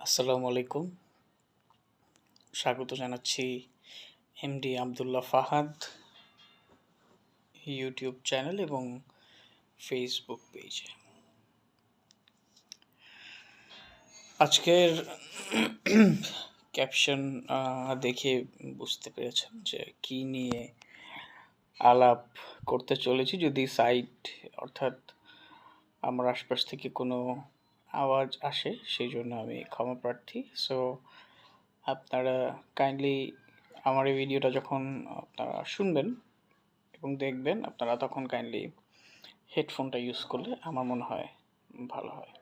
আসসালামু আলাইকুম। স্বাগত জানাচ্ছি MD Abdullah Fahad YouTube channel এবং ফেসবুক পেজে। আজকের ক্যাপশন দেখে বুঝতে পেরেছেন যে কি নিয়ে আলাপ করতে চলেছি। যদি সাইড অর্থাৎ আমার আশপাশ থেকে কোনো আওয়াজ আসে সেই জন্য আমি ক্ষমা প্রার্থী। সো আপনারা কাইন্ডলি আমার এই ভিডিওটা যখন আপনারা শুনবেন এবং দেখবেন, আপনারা তখন কাইন্ডলি হেডফোনটা ইউজ করলে আমার মনে হয় ভালো হয়।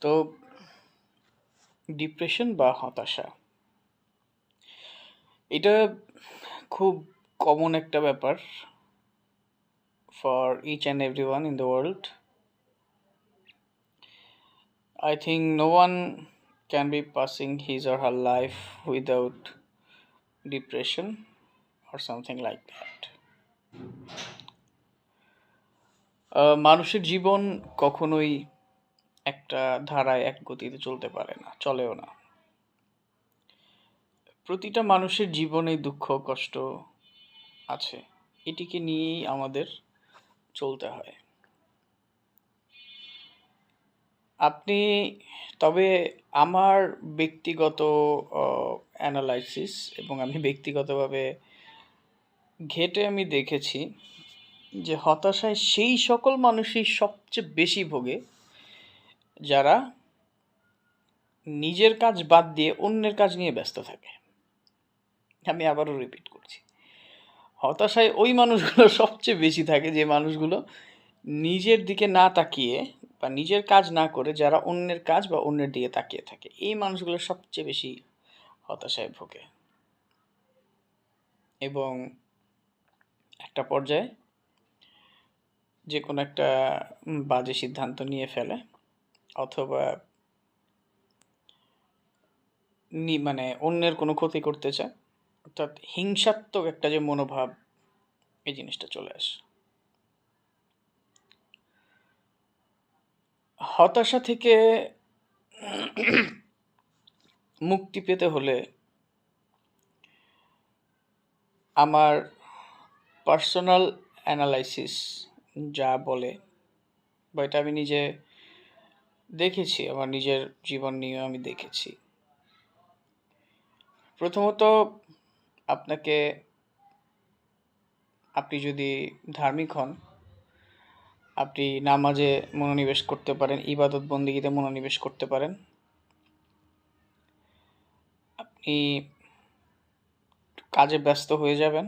তো ডিপ্রেশন বা হতাশা, এটা খুব কমন একটা ব্যাপার for each and every one in the world. I think no one can be passing his or her life without depression or something like that. মানুষের জীবন কখনোই একটা ধারায় এক গতিতে চলতে পারে না, চলেও না। প্রতিটা মানুষের জীবনে দুঃখ কষ্ট আছে, এটিকে নিয়েই আমাদের চলতে হয়। আপনি তবে আমার ব্যক্তিগত অ্যানালাইসিস এবং আমি ব্যক্তিগতভাবে ঘেঁটে আমি দেখেছি যে হতাশায় সেই সকল মানুষই সবচেয়ে বেশি ভোগে যারা নিজের কাজ বাদ দিয়ে অন্যের কাজ নিয়ে ব্যস্ত থাকে। আমি আবারও রিপিট করছি, হতাশায় ওই মানুষগুলো সবচেয়ে বেশি থাকে যে মানুষগুলো নিজের দিকে না তাকিয়ে বা নিজের কাজ না করে যারা অন্যের কাজ বা অন্যের দিকে তাকিয়ে থাকে, এই মানুষগুলো সবচেয়ে বেশি হতাশায় ভোগে এবং একটা পর্যায়ে যে কোনো একটা বাজে সিদ্ধান্ত নিয়ে ফেলে অথবা মানে অন্যের কোনো ক্ষতি করতে চায়, অর্থাৎ হিংসাত্মক একটা যে মনোভাব, এই জিনিসটা চলে আসে। হতাশা থেকে মুক্তি পেতে হলে আমার পার্সোনাল অ্যানালাইসিস যা বলে, বা এটা আমি নিজে দেখেছি, আমার নিজের জীবন নিয়েও আমি দেখেছি। প্রথমত আপনি যদি ধার্মিক হন, আপনি নামাজে মনোনিবেশ করতে পারেন, ইবাদত বন্দেগীতে মনোনিবেশ করতে পারেন। আপনি কাজে ব্যস্ত হয়ে যাবেন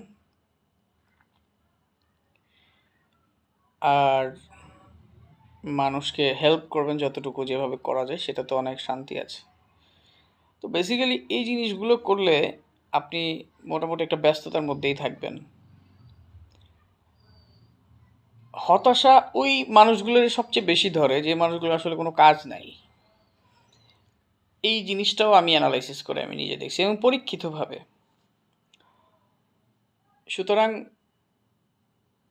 আর মানুষকে হেল্প করবেন যতটুকু যেভাবে করা যায়, সেটা তো অনেক শান্তি আছে। তো বেসিক্যালি এই জিনিসগুলো করলে আপনি মোটামুটি একটা ব্যস্ততার মধ্যেই থাকবেন। হতাশা ওই মানুষগুলোর সবচেয়ে বেশি ধরে যে মানুষগুলো আসলে কোনো কাজ নাই। এই জিনিসটাও আমি অ্যানালাইসিস করে আমি নিজে দেখছি এবং পরীক্ষিতভাবে। সুতরাং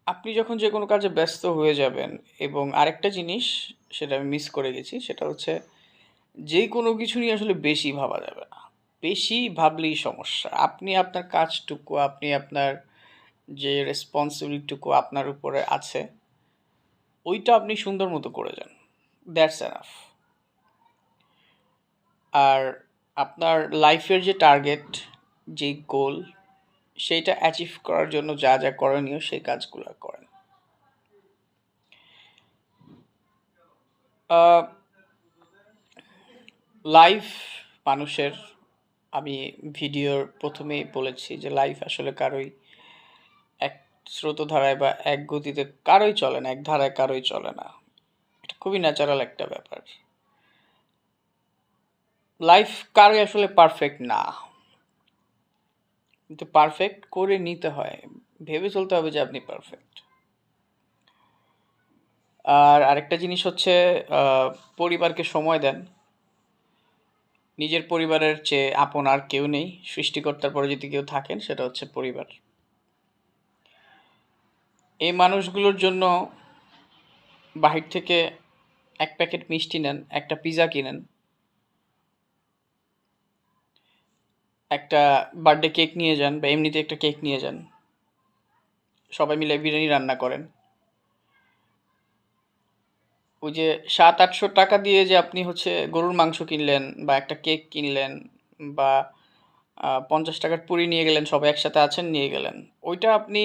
আপনি যখন যে কোনো কাজে ব্যস্ত হয়ে যাবেন, এবং আরেকটা জিনিস সেটা আমি মিস করে গেছি, সেটা হচ্ছে যে কোনো কিছু নিয়ে আসলে বেশি ভাবা যাবে না। বেশি ভাবলেই সমস্যা। আপনি আপনার কাজটুকু, আপনি আপনার যে রেসপন্সিবিলিটিটুকু আপনার উপরে আছে, ওইটা আপনি সুন্দর মতো করে যান, দ্যাটস এনাফ। আর আপনার লাইফের যে টার্গেট, যে গোল, সেইটা অ্যাচিভ করার জন্য যা যা করণীয় সেই কাজগুলো করেন। লাইফ মানুষের, আমি ভিডিওর প্রথমেই বলেছি যে লাইফ আসলে কারোই এক স্রোতধারায় বা এক গতিতে কারোই চলে না, এক ধারায় কারোই চলে না। এটা খুবই ন্যাচারাল একটা ব্যাপার। লাইফ কারোই আসলে পারফেক্ট না, কিন্তু পারফেক্ট করে নিতে হয়, ভেবে চলতে হবে যে আপনি পারফেক্ট। আর আরেকটা জিনিস হচ্ছে পরিবারকে সময় দেন। নিজের পরিবারের চেয়ে আপন আর কেউ নেই। সৃষ্টিকর্তার পরে যদি কেউ থাকেন সেটা হচ্ছে পরিবার। এই মানুষগুলোর জন্য বাহির থেকে এক প্যাকেট মিষ্টি নেন, একটা পিজা কিনেন, একটা বার্থডে কেক নিয়ে যান বা এমনিতে একটা কেক নিয়ে যান, সবাই মিলে বিরিয়ানি রান্না করেন। ওই যে 700-800 টাকা দিয়ে যে আপনি হচ্ছে গরুর মাংস কিনলেন বা একটা কেক কিনলেন বা 50 টাকার পুরি নিয়ে গেলেন, সবাই একসাথে আছেন নিয়ে গেলেন, ওইটা আপনি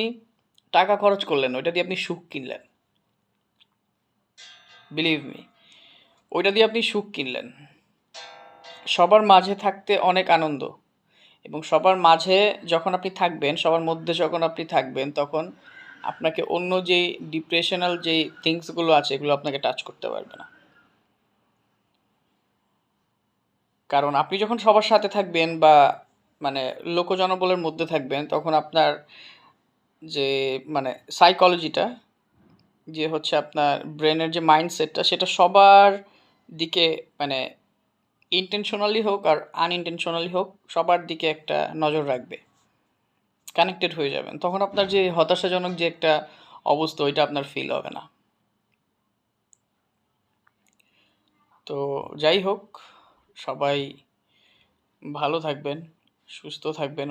টাকা খরচ করলেন, ওইটা দিয়ে আপনি সুখ কিনলেন। বিলিভ মি, ওইটা দিয়ে আপনি সুখ কিনলেন। সবার মাঝে থাকতে অনেক আনন্দ, এবং সবার মাঝে যখন আপনি থাকবেন, সবার মধ্যে যখন আপনি থাকবেন, তখন আপনাকে অন্য যেই ডিপ্রেশনাল যেই থিংসগুলো আছে এগুলো আপনাকে টাচ করতে পারবে না। কারণ আপনি যখন সবার সাথে থাকবেন বা মানে লোকজনবলের মধ্যে থাকবেন, তখন আপনার যে মানে সাইকোলজিটা, যে হচ্ছে আপনার ব্রেনের যে মাইন্ডসেটটা, সেটা সবার দিকে মানে ইন্টেনশনালি হোক আর আনইনটেনশনালি হোক, সবার দিকে একটা নজর রাখবে, কানেক্টেড হয়ে যাবেন। তখন আপনার যে হতাশাজনক যে একটা অবস্থা, ওইটা আপনার ফিল হবে না। তো যাই হোক, সবাই ভালো থাকবেন, সুস্থ থাকবেন।